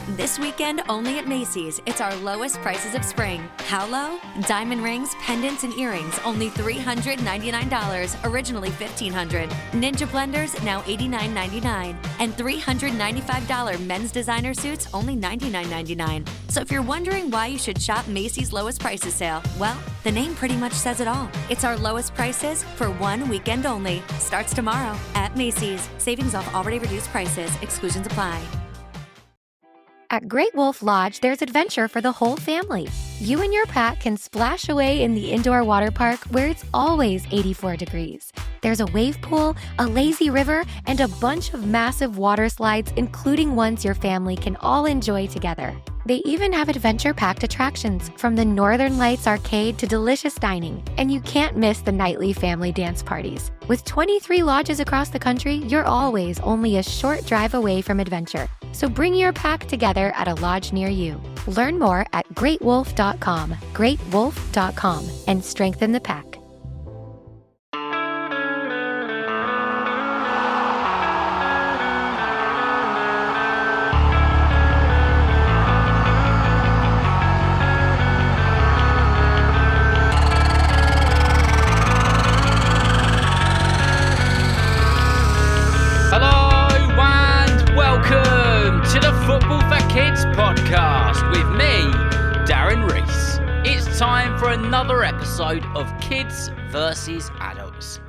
This weekend, only at Macy's, it's our lowest prices of spring. How low? Diamond rings, pendants, and earrings, only $399, originally $1,500. Ninja blenders, now $89.99. And $395 men's designer suits, only $99.99. So if you're wondering why you should shop Macy's lowest prices sale, well, the name pretty much says it all. It's our lowest prices for one weekend only. Starts tomorrow at Macy's. Savings off already reduced prices. Exclusions apply. At Great Wolf Lodge, there's adventure for the whole family. You and your pack can splash away in the indoor water park where it's always 84 degrees. There's a wave pool, a lazy river, and a bunch of massive water slides, including ones your family can all enjoy together. They even have adventure-packed attractions, from the Northern Lights arcade to delicious dining, and you can't miss the nightly family dance parties. With 23 lodges across the country, you're always only a short drive away from adventure. So bring your pack together at a lodge near you. Learn more at greatwolf.com, greatwolf.com, and strengthen the pack. Another episode of Kids vs Adults.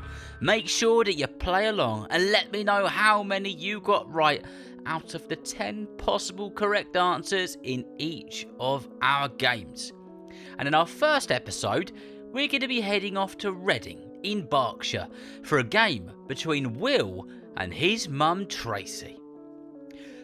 Make sure that you play along and let me know how many you got right out of the 10 possible correct answers in each of our games. And in our first episode, we're going to be heading off to Reading in Berkshire for a game between Will and his mum Tracey.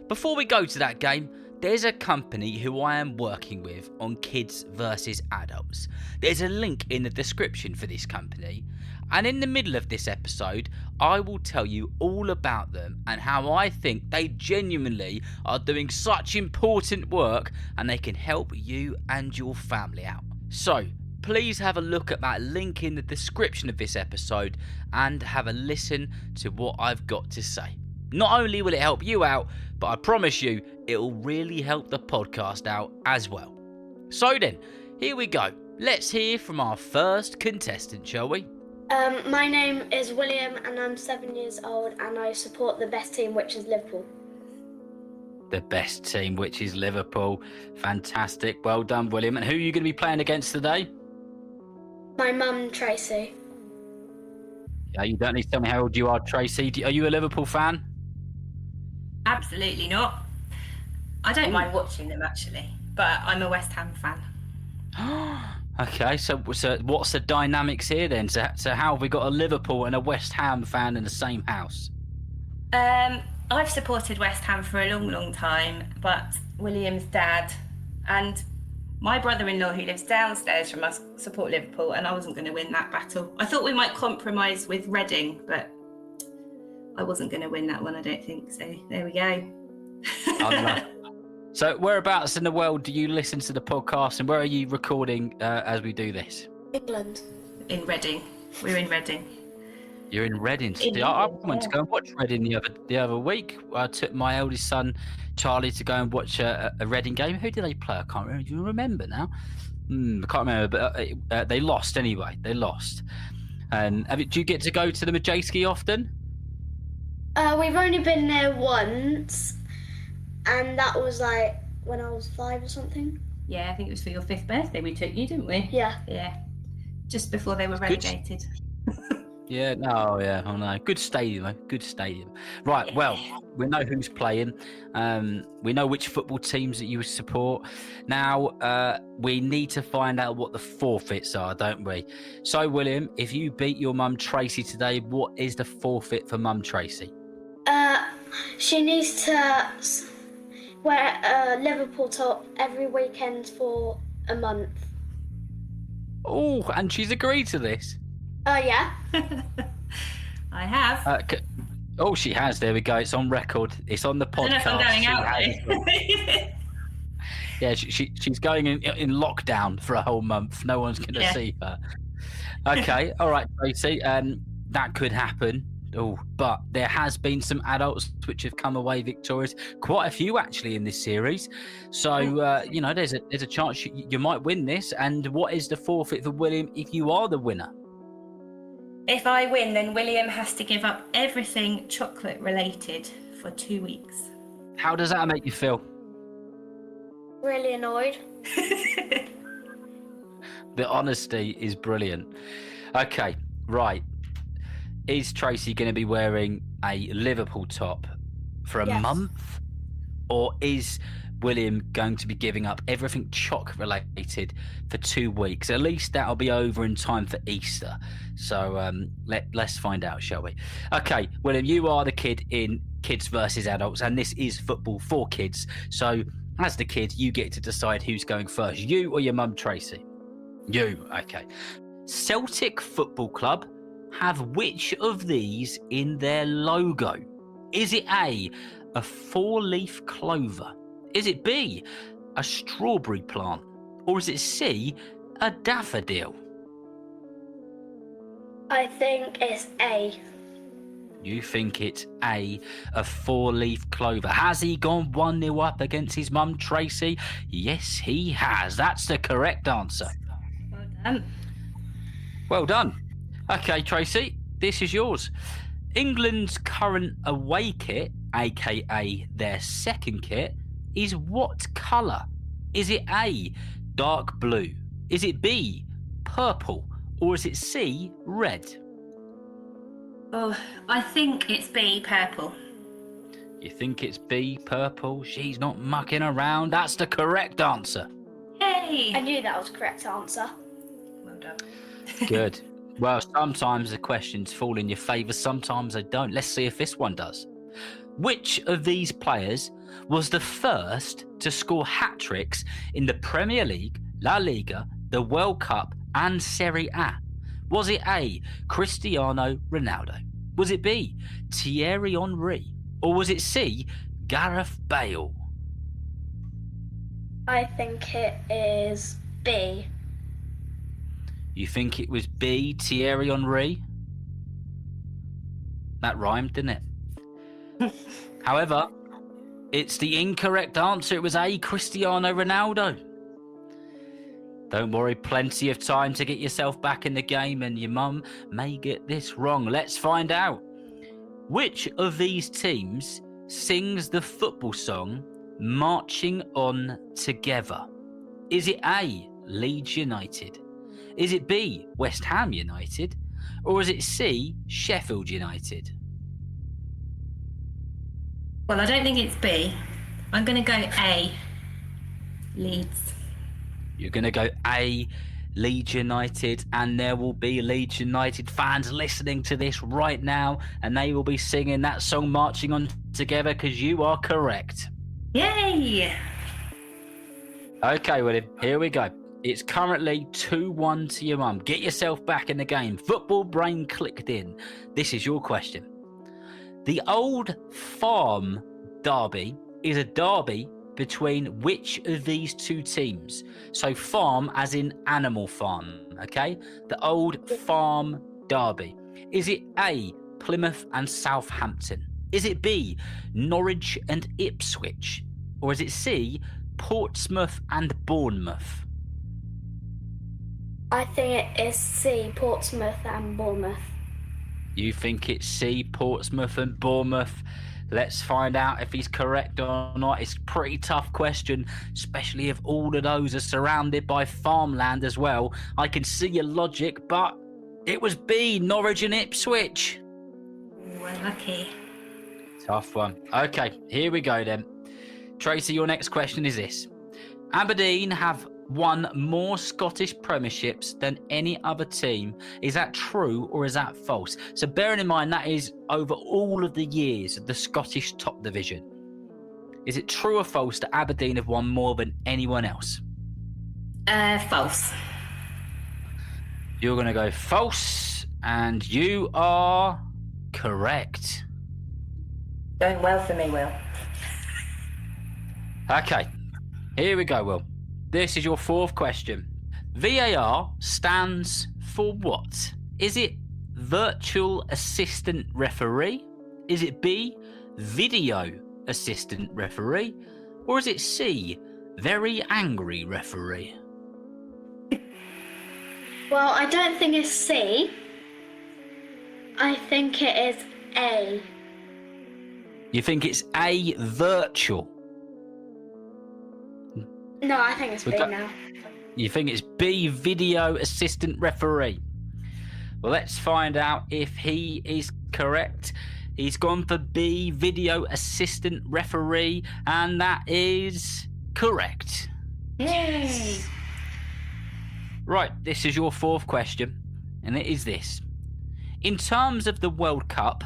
Before we go to that game, there's a company who I am working with on Kids vs Adults. There's a link in the description for this company, and in the middle of this episode I will tell you all about them and how I think they genuinely are doing such important work and they can help you and your family out. So please have a look at that link in the description of this episode and have a listen to what I've got to say. Not only will it help you out, but I promise you it will really help the podcast out as well. So then, here we go. Let's hear from our first contestant, shall we? My name is William and I'm 7 years old and I support the best team, which is Liverpool. The best team, which is Liverpool. Fantastic. Well done, William. And who are you going to be playing against today? My mum, Tracey. Yeah, you don't need to tell me how old you are, Tracey. Are you a Liverpool fan? Absolutely not. I don't mind watching them, actually, but I'm a West Ham fan. Okay, so what's the dynamics here then? So how have we got a Liverpool and a West Ham fan in the same house? I've supported West Ham for a long, long time, but William's dad and my brother-in-law, who lives downstairs from us, support Liverpool, and I wasn't going to win that battle. I thought we might compromise with Reading, but I wasn't going to win that one, I don't think. So there we go. So whereabouts in the world do you listen to the podcast, and where are you recording as we do this? England. In Reading. We're in Reading. You're in Reading. I went to go and watch Reading the other week. I took my eldest son, Charlie, to go and watch a Reading game. Who did they play? I can't remember. Do you remember now? I can't remember, but they lost anyway. They lost. And do you get to go to the Majayski often? We've only been there once, and that was like when I was 5 or something. Yeah, I think it was for your 5th birthday we took you, didn't we? Yeah. Yeah. Just before they were relegated. Yeah, no, yeah, I know. Good stadium, though. Good stadium. Right, well, we know who's playing. We know which football teams that you support. Now, we need to find out what the forfeits are, don't we? So, William, if you beat your mum Tracey today, what is the forfeit for mum Tracey? She needs to wear a Liverpool top every weekend for a month. Oh, and she's agreed to this? Yeah. I have. She has. There we go. It's on record. It's on the podcast. I don't know if I'm going out. Yeah, she's going in lockdown for a whole month. No one's going to see her. Okay. All right, Tracey. That could happen. Oh, but there has been some adults which have come away victorious. Quite a few actually in this series. So there's a chance you might win this. And what is the forfeit for William if you are the winner? If I win, then William has to give up everything chocolate related for 2 weeks. How does that make you feel? Really annoyed. The honesty is brilliant. Okay, right. Is Tracey going to be wearing a Liverpool top for a month? Or is William going to be giving up everything choc related for 2 weeks? At least that'll be over in time for Easter. So let's find out, shall we? Okay, William, you are the kid in Kids versus Adults, and this is football for kids. So as the kid, you get to decide who's going first, you or your mum, Tracey? You, okay. Celtic Football Club have which of these in their logo? Is it A, a four-leaf clover? Is it B, a strawberry plant? Or is it C, a daffodil? I think it's A. You think it's A, a four-leaf clover. Has he gone 1-0 up against his mum, Tracey? Yes, he has. That's the correct answer. Well done. Well done. Okay, Tracey, this is yours. England's current away kit, aka their second kit, is what colour? Is it A, dark blue? Is it B, purple? Or is it C, red? Oh, I think it's B, purple. You think it's B, purple? She's not mucking around. That's the correct answer. Yay! I knew that was the correct answer. Well done. Good. Well, sometimes the questions fall in your favour, sometimes they don't. Let's see if this one does. Which of these players was the first to score hat-tricks in the Premier League, La Liga, the World Cup and Serie A? Was it A, Cristiano Ronaldo? Was it B, Thierry Henry? Or was it C, Gareth Bale? I think it is B. You think it was B, Thierry Henry? That rhymed, didn't it? However, it's the incorrect answer. It was A, Cristiano Ronaldo. Don't worry, plenty of time to get yourself back in the game, and your mum may get this wrong. Let's find out. Which of these teams sings the football song Marching On Together? Is it A, Leeds United? Is it B, West Ham United? Or is it C, Sheffield United? Well, I don't think it's B. I'm going to go A, Leeds. You're going to go A, Leeds United, and there will be Leeds United fans listening to this right now, and they will be singing that song Marching On Together, because you are correct. Yay! Okay, William, here we go. It's currently 2-1 to your mum. Get yourself back in the game. Football brain clicked in. This is your question. The Old Farm Derby is a derby between which of these two teams? So farm as in animal farm, okay? The Old Farm Derby. Is it A, Plymouth and Southampton? Is it B, Norwich and Ipswich? Or is it C, Portsmouth and Bournemouth? I think it is C, Portsmouth and Bournemouth. You think it's C, Portsmouth and Bournemouth? Let's find out if he's correct or not. It's a pretty tough question, especially if all of those are surrounded by farmland as well. I can see your logic, but it was B, Norwich and Ipswich. We're lucky. Tough one. Okay, here we go then. Tracey, your next question is this. Aberdeen have won more Scottish premierships than any other team. Is that true or is that false? So bearing in mind that is over all of the years of the Scottish top division. Is it true or false that Aberdeen have won more than anyone else? False. You're going to go false, and you are correct. Going well for me, Will. Okay, here we go, Will. This is your fourth question. VAR stands for what? Is it virtual assistant referee? Is it B, video assistant referee? Or is it C, very angry referee? Well, I don't think it's C. I think it is A. You think it's A, virtual? No, I think it's B now. You think it's B, video assistant referee? Well, let's find out if he is correct. He's gone for B, video assistant referee, and that is correct. Yay! Right, this is your fourth question, and it is this. In terms of the World Cup,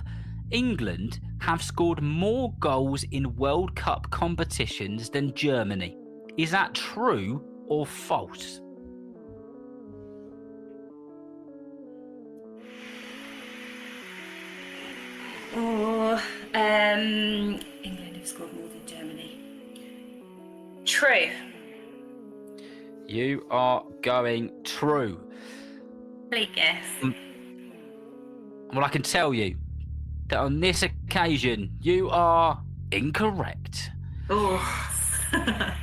England have scored more goals in World Cup competitions than Germany. Is that true or false? Oh, England have scored more than Germany. True. You are going true. Complete guess. Well, I can tell you that on this occasion, you are incorrect. Oh.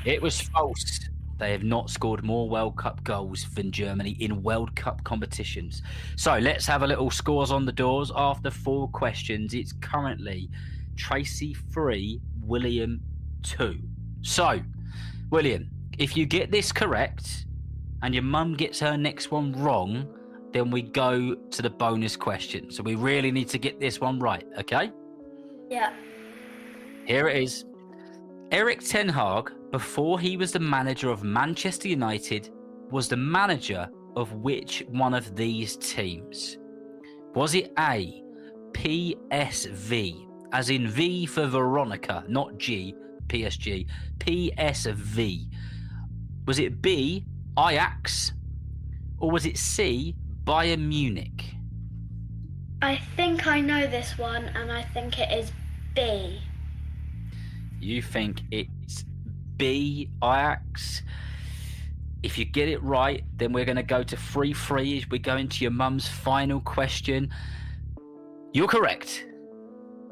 It was false. They have not scored more World Cup goals than Germany in World Cup competitions. So let's have a little scores on the doors. After 4 questions, it's currently Tracey 3, William 2. So, William, if you get this correct and your mum gets her next one wrong, then we go to the bonus question. So we really need to get this one right, okay? Yeah. Here it is. Erik ten Hag, before he was the manager of Manchester United, was the manager of which one of these teams? Was it A, PSV, as in V for Veronica, not G, PSG, PSV? Was it B, Ajax, or was it C, Bayern Munich? I think I know this one, and I think it is B. You think it's B, Ajax? If you get it right, then we're going to go to 3-3 as we go into your mum's final question. You're correct.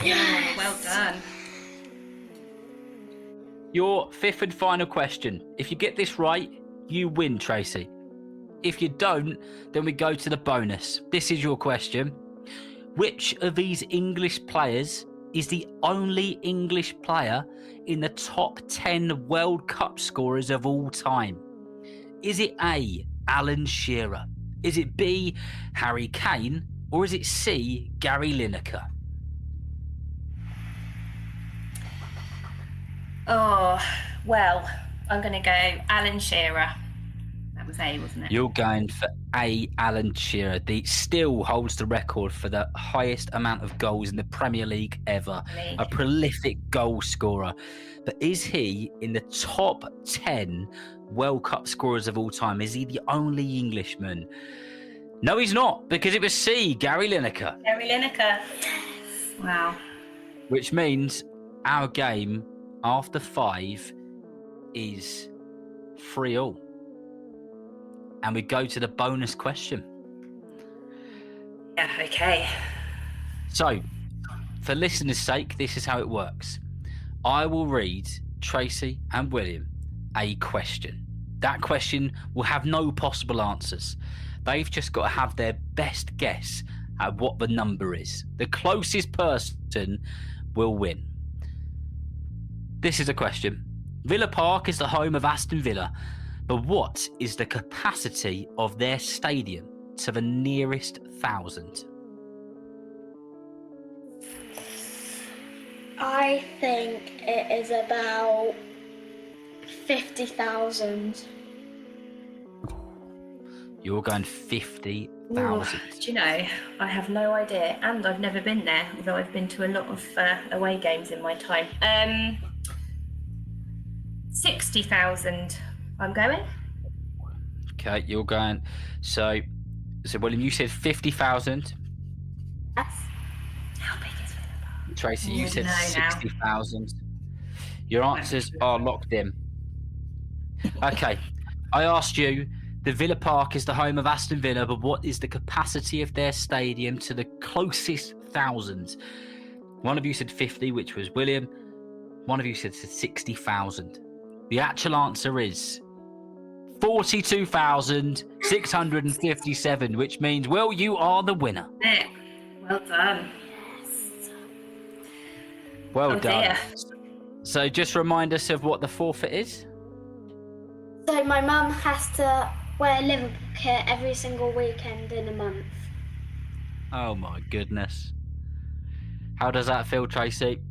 Yes. Well done. Your 5th and final question. If you get this right, you win, Tracey. If you don't, then we go to the bonus. This is your question. Which of these English players is the only English player in the top 10 World Cup scorers of all time? Is it A, Alan Shearer? Is it B, Harry Kane? Or is it C, Gary Lineker? Oh, well, I'm going to go Alan Shearer. That was A, wasn't it? You're going for A, Alan Shearer. He still holds the record for the highest amount of goals in the Premier League ever. A prolific goal scorer. But is he in the top 10 World Cup scorers of all time? Is he the only Englishman? No, he's not, because it was C, Gary Lineker. Gary Lineker. Wow. Which means our game after 5 is 3-3. And we go to the bonus question. Yeah, okay. So, for listeners' sake, this is how it works. I will read Tracey and William a question. That question will have no possible answers. They've just got to have their best guess at what the number is. The closest person will win. This is a question. Villa Park is the home of Aston Villa, but what is the capacity of their stadium to the nearest 1,000? I think it is about 50,000. You're going 50,000. Do you know, I have no idea, and I've never been there, although I've been to a lot of away games in my time. 60,000. I'm going. Okay, you're going. So William, you said 50,000. Yes. How big is Villa Park? Tracey, you said No, now. 60,000. Your answers are locked in. Okay, I asked you the Villa Park is the home of Aston Villa, but what is the capacity of their stadium to the closest thousands? One of you said 50, which was William. One of you said 60,000. The actual answer is 42,657, which means, Will, you are the winner. Yeah. Well done. Well done. Dear. So just remind us of what the forfeit is. So my mum has to wear Liverpool kit every single weekend in a month. Oh my goodness. How does that feel, Tracey?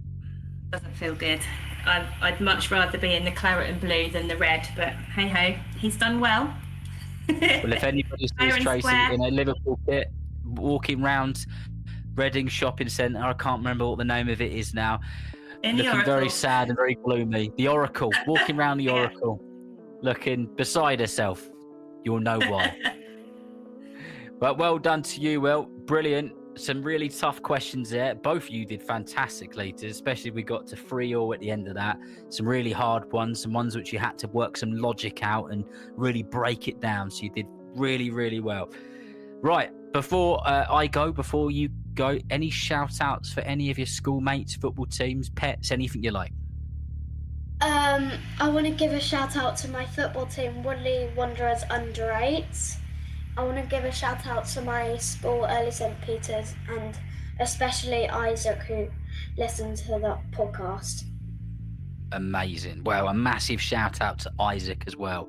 Doesn't feel good. I'd much rather be in the claret and blue than the red, but hey ho, he's done well. Well, if anybody sees Tracey in a Liverpool kit walking round Reading Shopping Centre, I can't remember what the name of it is now, looking very sad and very gloomy. The Oracle, walking around the Oracle, looking beside herself. You'll know why. But well done to you, Will. Brilliant. Some really tough questions there. Both of you did fantastically, especially we got to 3-3 at the end of that. Some really hard ones, some ones which you had to work some logic out and really break it down. So you did really, really well. Right, before you go, any shout outs for any of your schoolmates, football teams, pets, anything you like? I want to give a shout out to my football team, Woodley Wanderers Under 8. I want to give a shout out to my school, Early St. Peter's, and especially Isaac, who listened to the podcast. Amazing. Well, a massive shout out to Isaac as well.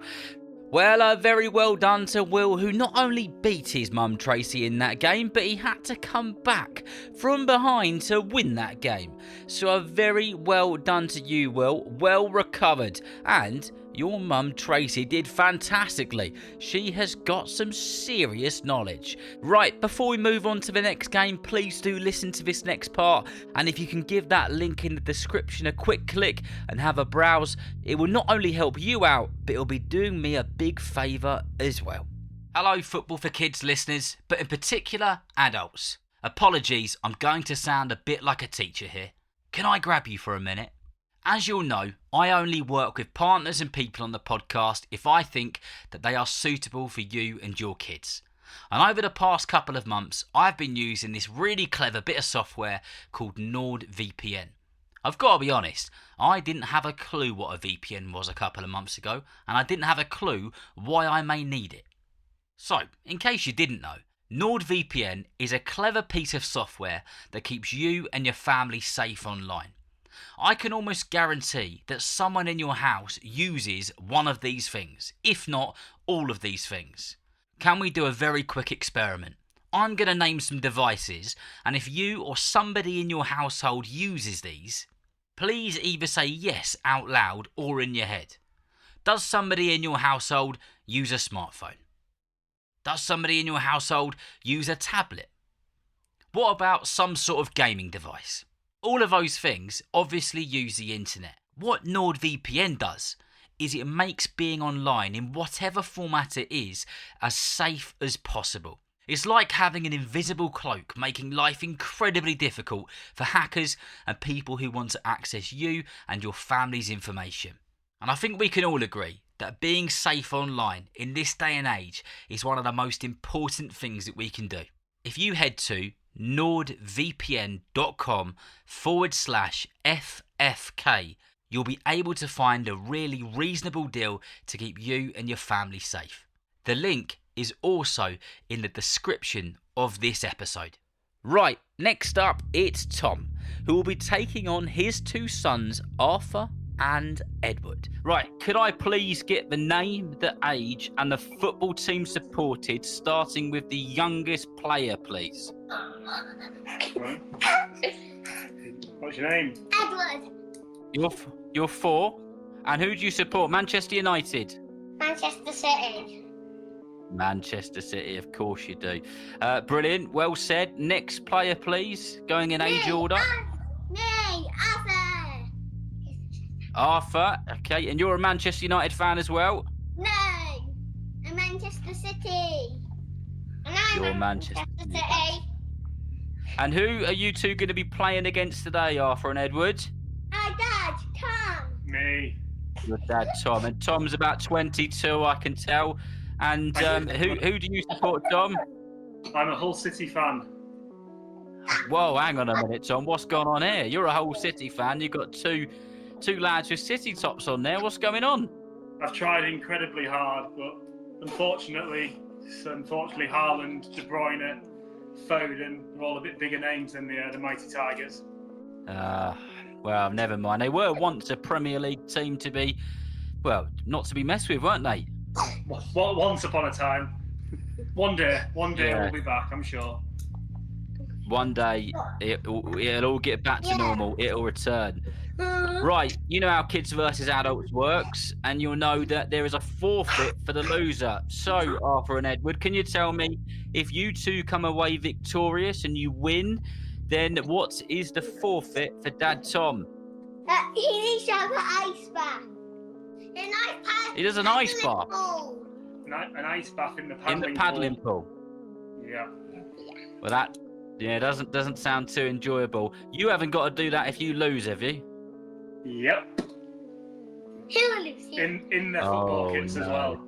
Well, very well done to Will, who not only beat his mum Tracey in that game, but he had to come back from behind to win that game. So a very well done to you, Will. Well recovered. And your mum Tracey did fantastically. She has got some serious knowledge. Right, before we move on to the next game, please do listen to this next part. And if you can give that link in the description a quick click and have a browse, it will not only help you out, but it'll be doing me a big favour as well. Hello, Football for Kids listeners, but in particular, adults. Apologies, I'm going to sound a bit like a teacher here. Can I grab you for a minute? As you'll know, I only work with partners and people on the podcast if I think that they are suitable for you and your kids. And over the past couple of months, I've been using this really clever bit of software called NordVPN. I've got to be honest, I didn't have a clue what a VPN was a couple of months ago, and I didn't have a clue why I may need it. So, in case you didn't know, NordVPN is a clever piece of software that keeps you and your family safe online. I can almost guarantee that someone in your house uses one of these things, if not all of these things. Can we do a very quick experiment? I'm going to name some devices, and if you or somebody in your household uses these, please either say yes out loud or in your head. Does somebody in your household use a smartphone? Does somebody in your household use a tablet? What about some sort of gaming device? All of those things obviously use the internet. What NordVPN does is it makes being online in whatever format it is as safe as possible. It's like having an invisible cloak, making life incredibly difficult for hackers and people who want to access you and your family's information. And I think we can all agree that being safe online in this day and age is one of the most important things that we can do. If you head to nordvpn.com/FFK, you'll be able to find a really reasonable deal to keep you and your family safe. The link is also in the description of this episode. Right, next up, it's Tom, who will be taking on his two sons, Arthur and Edward. Right, could I please get the name, the age, and the football team supported, starting with the youngest player, please? What's your name? Edward. You're 4. And who do you support? Manchester United? Manchester City. Manchester City, of course you do. Brilliant, well said. Next player, please, going in age order. Me, Arthur. Arthur, okay, and you're a Manchester United fan as well? No, I'm Manchester City. And I'm You're Manchester City. And who are you two going to be playing against today, Arthur and Edward? Our dad, Tom. Me. Your dad, Tom. And Tom's about 22, I can tell. And who do you support, Tom? I'm a Hull City fan. Whoa, hang on a minute, Tom. What's going on here? You're a Hull City fan. You've got two lads with City tops on there. What's going on? I've tried incredibly hard, but unfortunately Haaland, De Bruyne, Foden are all a bit bigger names than the mighty Tigers. Well, never mind. They were once a Premier League team to be, well, not to be messed with, weren't they? Once upon a time. One day Yeah. we'll be back, I'm sure. One day it'll all get back to normal. It'll return. Right, you know how Kids versus Adults works, and you'll know that there is a forfeit for the loser. So, Arthur and Edward, can you tell me, if you two come away victorious and you win, then what is the forfeit for Dad Tom? He needs to have an ice bath. He does an ice bath An ice bath in the paddling pool. Yeah. Well, that doesn't sound too enjoyable. You haven't got to do that if you lose, have you? Yep. Who will lose? In the football kits as well.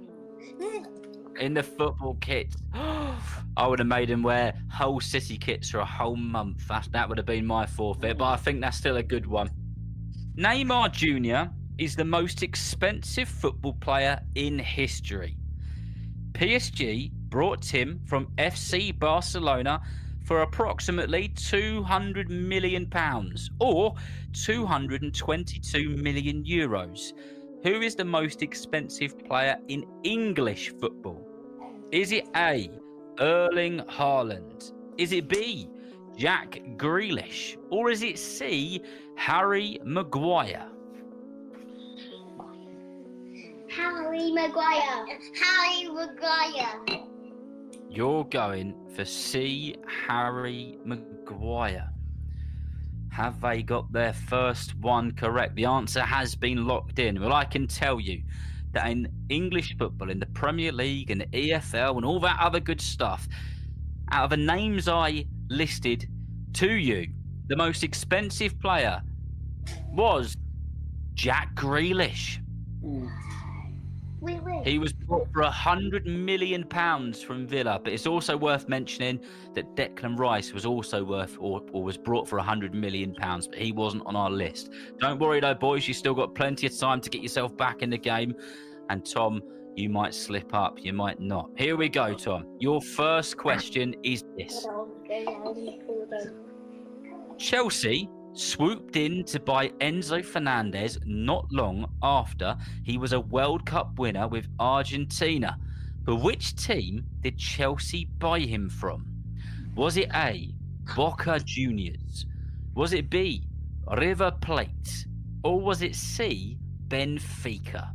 In the football kits. I would have made him wear Hull City kits for a whole month. That would have been my forfeit, but I think that's still a good one. Neymar Jr. is the most expensive football player in history. PSG brought him from FC Barcelona for approximately £200 million or 222 million euros. Who is the most expensive player in English football? Is it A, Erling Haaland? Is it B, Jack Grealish? Or is it C, Harry Maguire? Harry Maguire. Harry Maguire. You're going for C, Harry Maguire. Have they got their first one correct? The answer has been locked in. Well, I can tell you that in English football, in the Premier League and the EFL and all that other good stuff, out of the names I listed to you, the most expensive player was Jack Grealish. He was bought for £100 million from Villa, but it's also worth mentioning that Declan Rice was also worth or was brought for £100 million, but he wasn't on our list. Don't worry though, boys, you still got plenty of time to get yourself back in the game. And Tom, you might slip up, you might not. Here we go, Tom. Your first question is this. Chelsea swooped in to buy Enzo Fernandez not long after he was a World Cup winner with Argentina. But which team did Chelsea buy him from? Was it A, Boca Juniors? Was it B, River Plate? Or was it C, Benfica?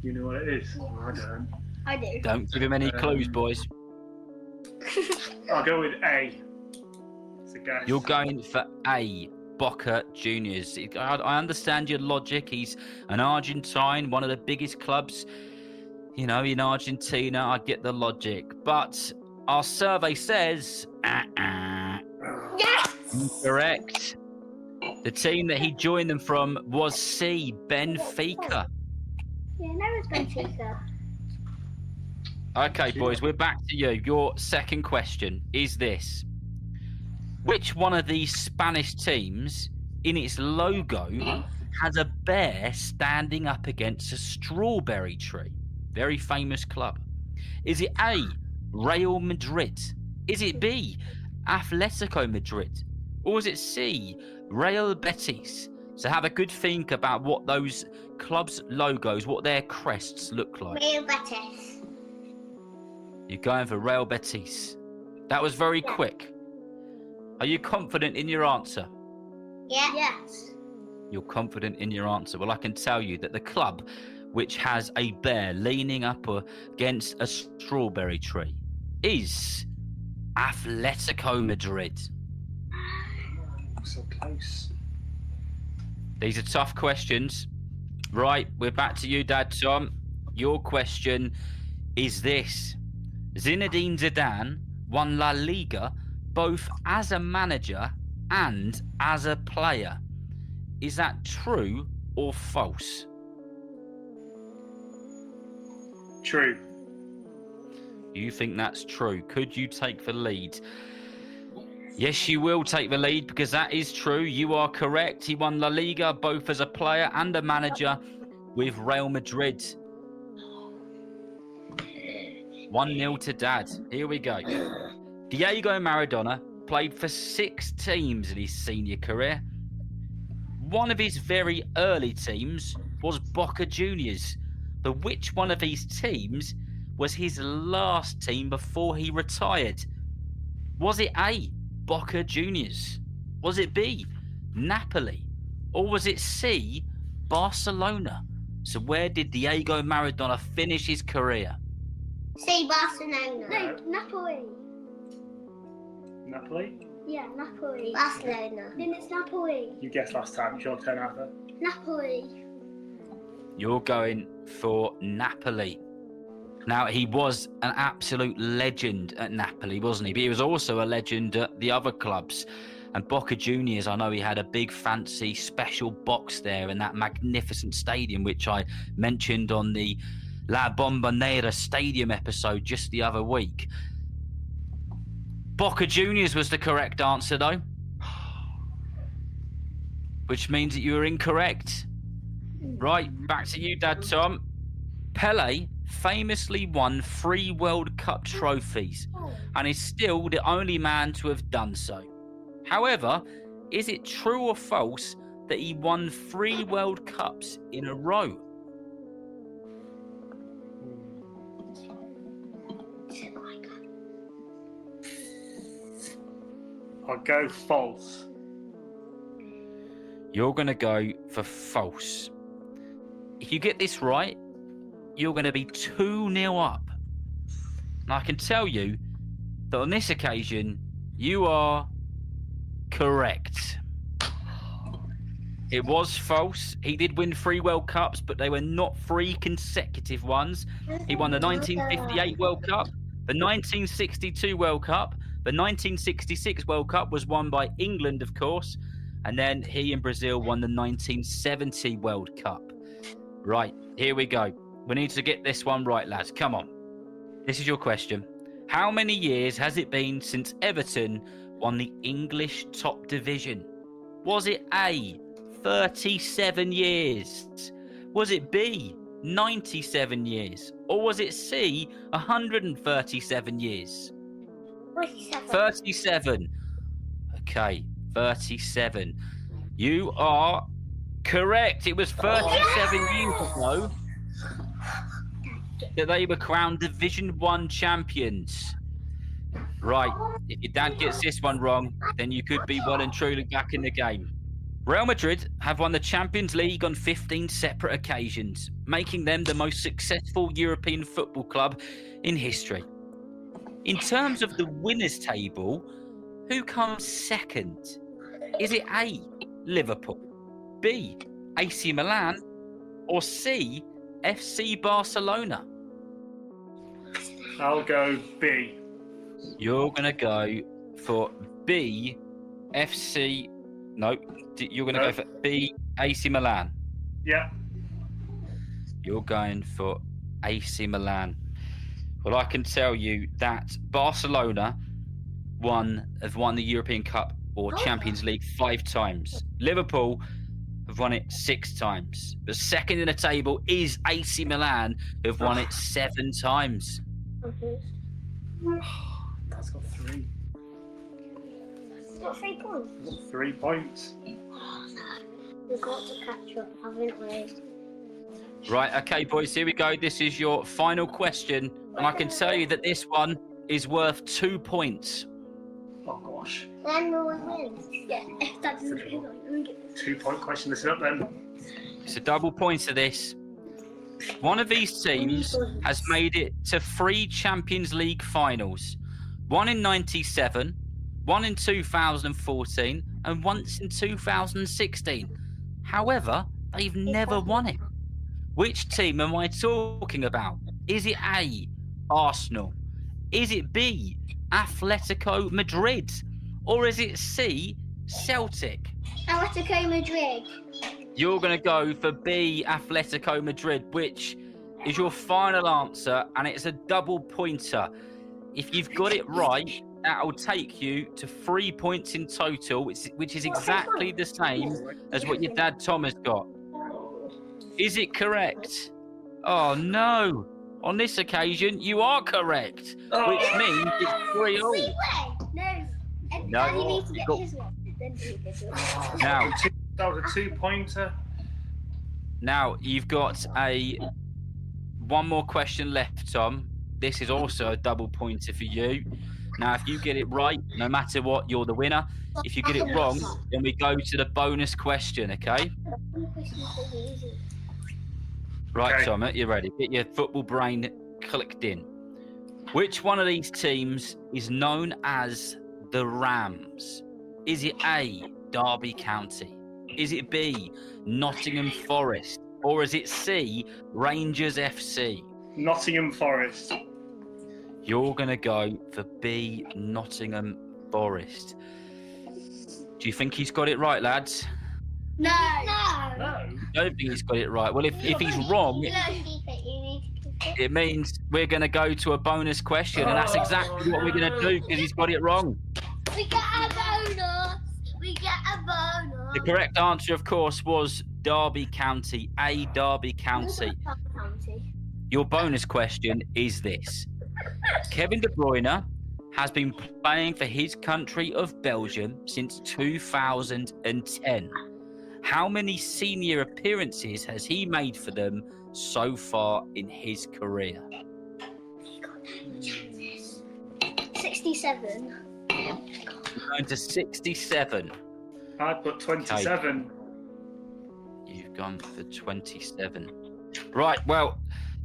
You know what it is? I don't. I do. Don't give him any clues, boys. I'll go with A. It's a guess. You're going for A, Boca Juniors. I understand your logic. He's an Argentine, one of the biggest clubs, in Argentina. I get the logic. But our survey says, Yes! incorrect. The team that he joined them from was C, Benfica. Yeah, no, it's Benfica. Okay, boys, we're back to you. Your second question is this. Which one of these Spanish teams in its logo has a bear standing up against a strawberry tree? Very famous club. Is it A, Real Madrid? Is it B, Atletico Madrid? Or is it C, Real Betis? So have a good think about what those clubs' logos, what their crests look like. Real Betis. You're going for Real Betis. That was very quick. Are you confident in your answer? Yeah. Yes. You're confident in your answer. Well, I can tell you that the club which has a bear leaning up against a strawberry tree is Atletico Madrid. So close. These are tough questions. Right, we're back to you, Dad Tom. Your question is this. Zinedine Zidane won La Liga both as a manager and as a player. Is that true or false? True. You think that's true. Could you take the lead? Yes, you will take the lead because that is true. You are correct. He won La Liga both as a player and a manager with Real Madrid. 1-0 to Dad. Here we go. Diego Maradona played for 6 teams in his senior career. One of his very early teams was Boca Juniors. But which one of these teams was his last team before he retired? Was it A, Boca Juniors? Was it B, Napoli? Or was it C, Barcelona? So where did Diego Maradona finish his career? Say Barcelona. No, Napoli. Napoli? Yeah, Napoli. Barcelona. Then it's Napoli. You guessed last time. It's your turn, Arthur. Napoli. You're going for Napoli. Now, he was an absolute legend at Napoli, wasn't he? But he was also a legend at the other clubs. And Boca Juniors, I know he had a big fancy special box there in that magnificent stadium, which I mentioned on the La Bombonera Stadium episode just the other week. Boca Juniors was the correct answer, though. Which means that you were incorrect. Right, back to you, Dad Tom. Pele famously won 3 World Cup trophies and is still the only man to have done so. However, is it true or false that he won 3 World Cups in a row? I'll go false. You're going to go for false. If you get this right, you're going to be 2-0 up. And I can tell you that on this occasion, you are correct. It was false. He did win 3 World Cups, but they were not 3 consecutive ones. He won the 1958 World Cup, the 1962 World Cup, the 1966 World Cup was won by England, of course, and then he and Brazil won the 1970 World Cup. Right, here we go. We need to get this one right, lads. Come on. This is your question. How many years has it been since Everton won the English top division? Was it A, 37 years? Was it B, 97 years? Or was it C, 137 years? 37. Okay, 37. You are correct. It was 37 years ago that they were crowned Division 1 champions. Right, if your dad gets this one wrong, then you could be well and truly back in the game. Real Madrid have won the Champions League on 15 separate occasions, making them the most successful European football club in history. In terms of the winners' table, who comes second? Is it A, Liverpool, B, AC Milan, or C, FC Barcelona? I'll go B. You're going to go for B, FC... No, you're going to go for B, AC Milan. Yeah. You're going for AC Milan. Well, I can tell you that Barcelona have won the European Cup or Champions League 5 times. Liverpool have won it 6 times. But second in the table is AC Milan, who have won it 7 times. That's got 3. It's got 3 points. That's got 3 points. We've got to catch up, haven't we? Right, okay, boys, here we go. This is your final question. And I can tell you that this one is worth 2 points. Oh, gosh. Then we'll win. Yeah, if that doesn't get it. 2-point question. Listen up then. It's a double point to this. One of these teams has made it to 3 Champions League finals. One in 97, one in 2014, and once in 2016. However, they've never won it. Which team am I talking about? Is it A, Arsenal? Is it B, Atletico Madrid? Or is it C, Celtic? Atletico Madrid. You're going to go for B, Atletico Madrid, which is your final answer, and it's a double pointer. If you've got it right, that'll take you to 3 points in total, which is exactly the same as what your dad Tom has got. Is it correct? Oh, no. On this occasion, you are correct, which means it's 3-all. No, you need to get his one. Then do his one. Now, That was a 2-pointer. Now, you've got one more question left, Tom. This is also a double pointer for you. Now, if you get it right, no matter what, you're the winner. If you get it wrong, then we go to the bonus question, okay? Right, Okay. Tom, you're ready. Get your football brain clicked in. Which one of these teams is known as the Rams? Is it A, Derby County? Is it B, Nottingham Forest? Or is it C, Rangers FC? Nottingham Forest. You're going to go for B, Nottingham Forest. Do you think he's got it right, lads? No. No. I don't think he's got it right. Well, if he's wrong, it means we're going to go to a bonus question, and that's exactly what we're going to do because he's got it wrong. We get a bonus. We get a bonus. The correct answer, of course, was Derby County, A, Derby County. Your bonus question is this. Kevin De Bruyne has been playing for his country of Belgium since 2010. How many senior appearances has he made for them so far in his career? 67. Going to 67. I put 27. You've gone for 27. Right, well,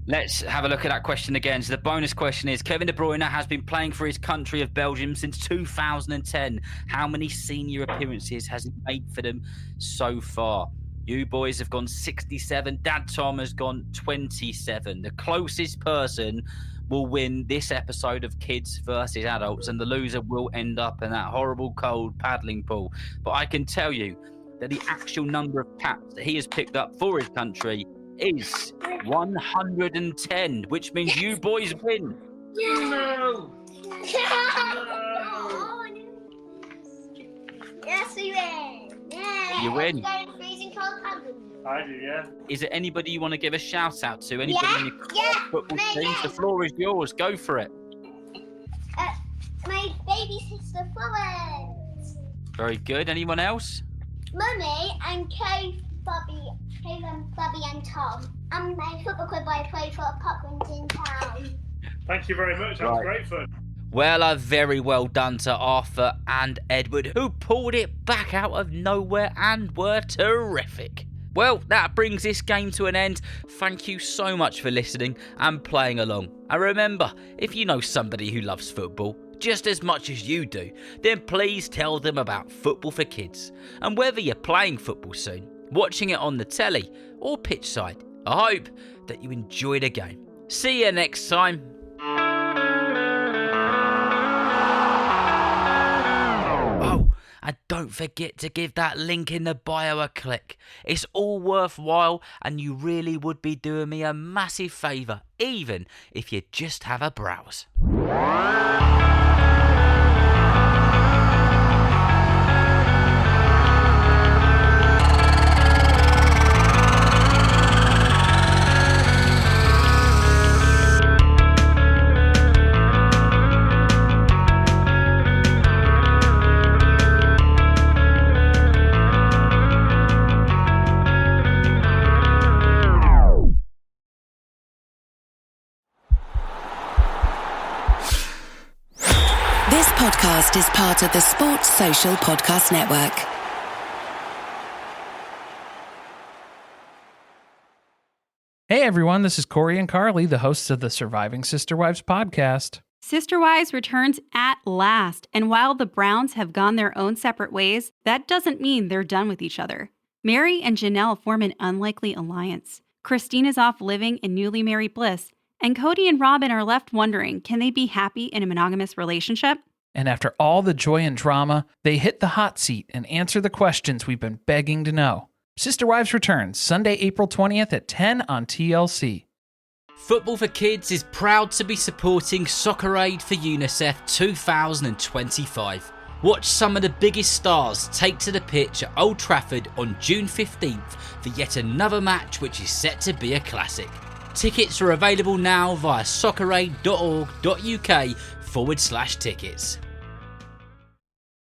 let's have a look at that question again. So the bonus question is, Kevin De Bruyne has been playing for his country of Belgium since 2010. How many senior appearances has he made for them so far? You boys have gone 67. Dad Tom has gone 27. The closest person will win this episode of Kids versus Adults, and the loser will end up in that horrible cold paddling pool. But I can tell you that the actual number of caps that he has picked up for his country is 110, which means you boys win. No. Yes, we win. Yeah. You win. Freezing cold paddling. I do, yeah. Is there anybody you want to give a shout out to? Anybody in your football me, team? The floor is yours. Go for it. My baby sister Florence. Very good. Anyone else? Mummy and Cave and Bobby and Tom. And my football club I play for Popkins in town. Thank you very much. That was great fun. Well, very well done to Arthur and Edward, who pulled it back out of nowhere and were terrific. Well, that brings this game to an end. Thank you so much for listening and playing along. And remember, if you know somebody who loves football just as much as you do, then please tell them about Football for Kids. And whether you're playing football soon, watching it on the telly, or pitchside, I hope that you enjoy the game. See you next time. Oh, and don't forget to give that link in the bio a click. It's all worthwhile, and you really would be doing me a massive favour, even if you just have a browse. This podcast is part of the Sports Social Podcast Network. Hey everyone, this is Corey and Carly, the hosts of the Surviving Sister Wives podcast. Sister Wives returns at last, and while the Browns have gone their own separate ways, that doesn't mean they're done with each other. Mary and Janelle form an unlikely alliance. Christine is off living in newly married bliss, and Cody and Robin are left wondering, can they be happy in a monogamous relationship? And after all the joy and drama, they hit the hot seat and answer the questions we've been begging to know. Sister Wives returns Sunday, April 20th at 10 on TLC. Football for Kids is proud to be supporting Soccer Aid for UNICEF 2025. Watch some of the biggest stars take to the pitch at Old Trafford on June 15th for yet another match which is set to be a classic. Tickets are available now via socceraid.org.uk/tickets.